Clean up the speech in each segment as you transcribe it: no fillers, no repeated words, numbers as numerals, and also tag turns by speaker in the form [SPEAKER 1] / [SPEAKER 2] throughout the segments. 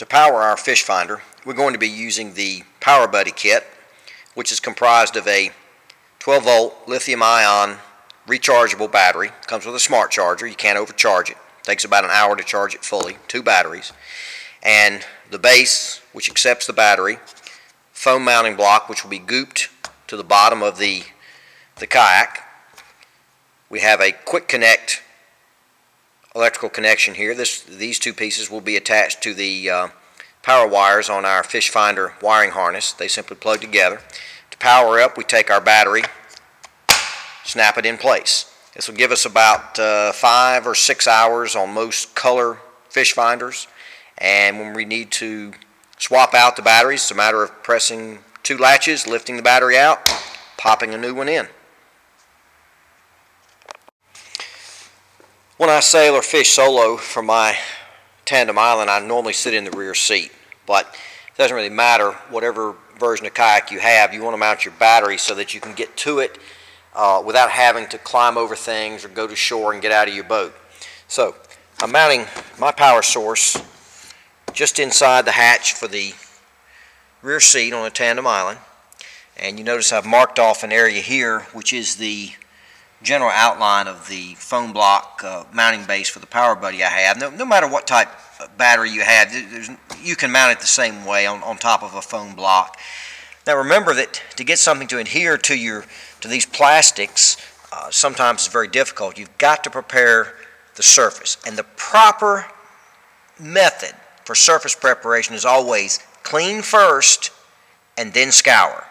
[SPEAKER 1] To power our fish finder, we're going to be using the Power Buddy kit, which is comprised of a 12-volt lithium-ion rechargeable battery. It comes with a smart charger. You can't overcharge it. It takes about an hour to charge it fully, 2 batteries. And the base, which accepts the battery, foam mounting block, which will be gooped to the bottom of the kayak. We have a quick connect electrical connection here. These two pieces will be attached to the power wires on our fish finder wiring harness. They simply plug together. To power up, we take our battery, snap it in place. This will give us about 5 or 6 hours on most color fish finders, and when we need to swap out the batteries, it's a matter of pressing 2 latches, lifting the battery out, popping a new one in. When I sail or fish solo from my tandem island, I normally sit in the rear seat, but it doesn't really matter. Whatever version of kayak you have, you want to mount your battery so that you can get to it without having to climb over things or go to shore and get out of your boat. So I'm mounting my power source just inside the hatch for the rear seat on a tandem island, and you notice I've marked off an area here which is the general outline of the foam block mounting base for the Power Buddy I have. No matter what type of battery you have, you can mount it the same way on top of a foam block. Now remember that to get something to adhere to these plastics, sometimes it's very difficult. You've got to prepare the surface, and the proper method for surface preparation is always clean first and then scour.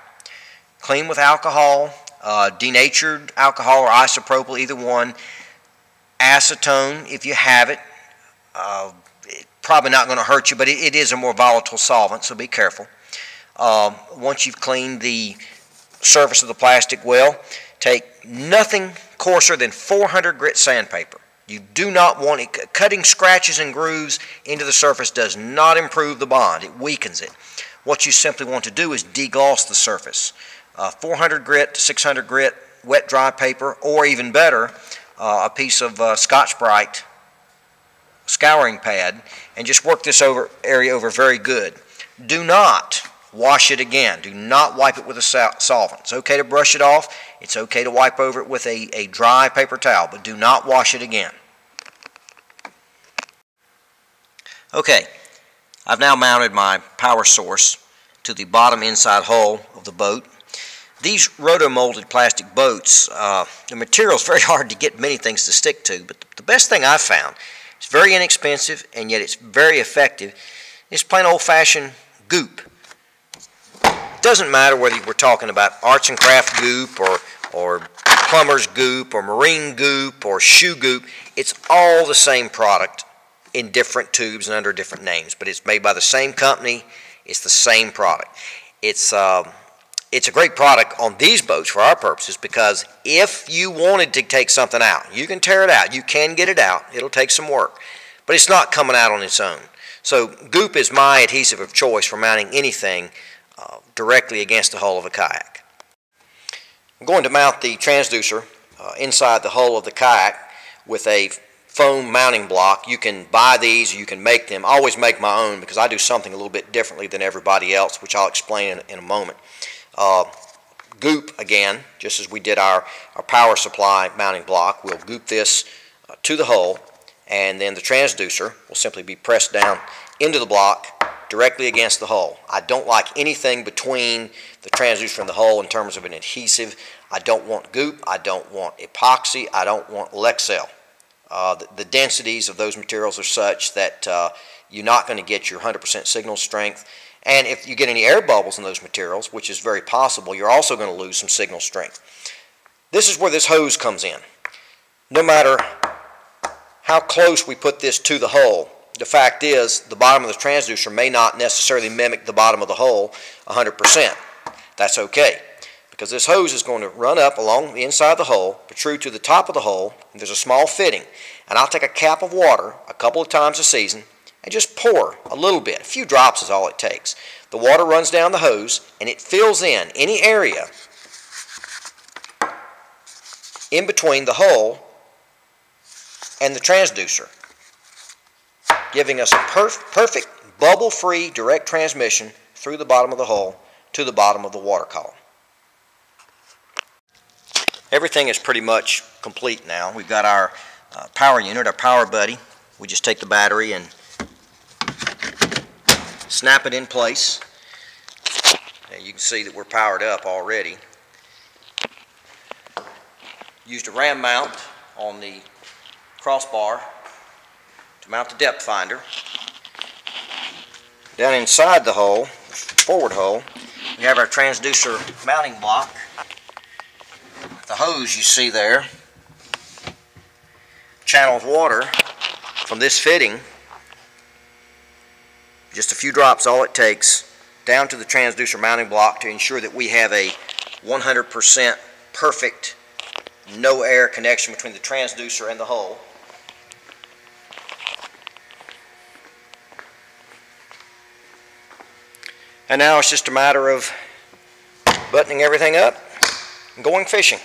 [SPEAKER 1] Clean with alcohol, denatured alcohol or isopropyl, either one. Acetone, if you have it, it's probably not going to hurt you, but it is a more volatile solvent, so be careful. Once you've cleaned the surface of the plastic well, take nothing coarser than 400 grit sandpaper. You do not want it. Cutting scratches and grooves into the surface does not improve the bond. It weakens it. What you simply want to do is degloss the surface. 400 grit to 600 grit wet dry paper, or even better, a piece of Scotch-Brite scouring pad, and just work this area over very good. Do not wash it again. Do not wipe it with a solvent. It's okay to brush it off. It's okay to wipe over it with a dry paper towel, but do not wash it again. Okay, I've now mounted my power source to the bottom inside hull of the boat. These roto-molded plastic boats, the material is very hard to get many things to stick to, but the best thing I've found, it's very inexpensive and yet it's very effective, is plain old-fashioned goop. It doesn't matter whether we're talking about arts and craft goop or plumber's goop or marine goop or shoe goop. It's all the same product in different tubes and under different names, but it's made by the same company. It's the same product. It's a great product on these boats for our purposes, because if you wanted to take something out, you can tear it out. You can get it out. It'll take some work, but it's not coming out on its own. So goop is my adhesive of choice for mounting anything directly against the hull of a kayak. I'm going to mount the transducer inside the hull of the kayak with a foam mounting block. You can buy these, or you can make them. I always make my own because I do something a little bit differently than everybody else, which I'll explain in a moment. Goop, again, just as we did our power supply mounting block, we'll goop this to the hull, and then the transducer will simply be pressed down into the block directly against the hull. I don't like anything between the transducer and the hull in terms of an adhesive. I don't want goop, I don't want epoxy, I don't want Lexel. The densities of those materials are such that you're not going to get your 100% signal strength. And if you get any air bubbles in those materials, which is very possible, you're also going to lose some signal strength. This is where this hose comes in. No matter how close we put this to the hull, the fact is the bottom of the transducer may not necessarily mimic the bottom of the hull 100%. That's okay, because this hose is going to run up along the inside of the hull, protrude to the top of the hull, and there's a small fitting. And I'll take a cap of water a couple of times a season and just pour a little bit. A few drops is all it takes. The water runs down the hose and it fills in any area in between the hull and the transducer, giving us a perfect bubble-free direct transmission through the bottom of the hull to the bottom of the water column. Everything is pretty much complete now. We've got our power unit, our power buddy. We just take the battery and snap it in place. And you can see that we're powered up already. Used a ram mount on the crossbar to mount the depth finder. Down inside the hull, forward hull, we have our transducer mounting block. The hose you see there channels water from this fitting, just a few drops all it takes, down to the transducer mounting block to ensure that we have a 100% perfect no air connection between the transducer and the hull. And now it's just a matter of buttoning everything up and going fishing.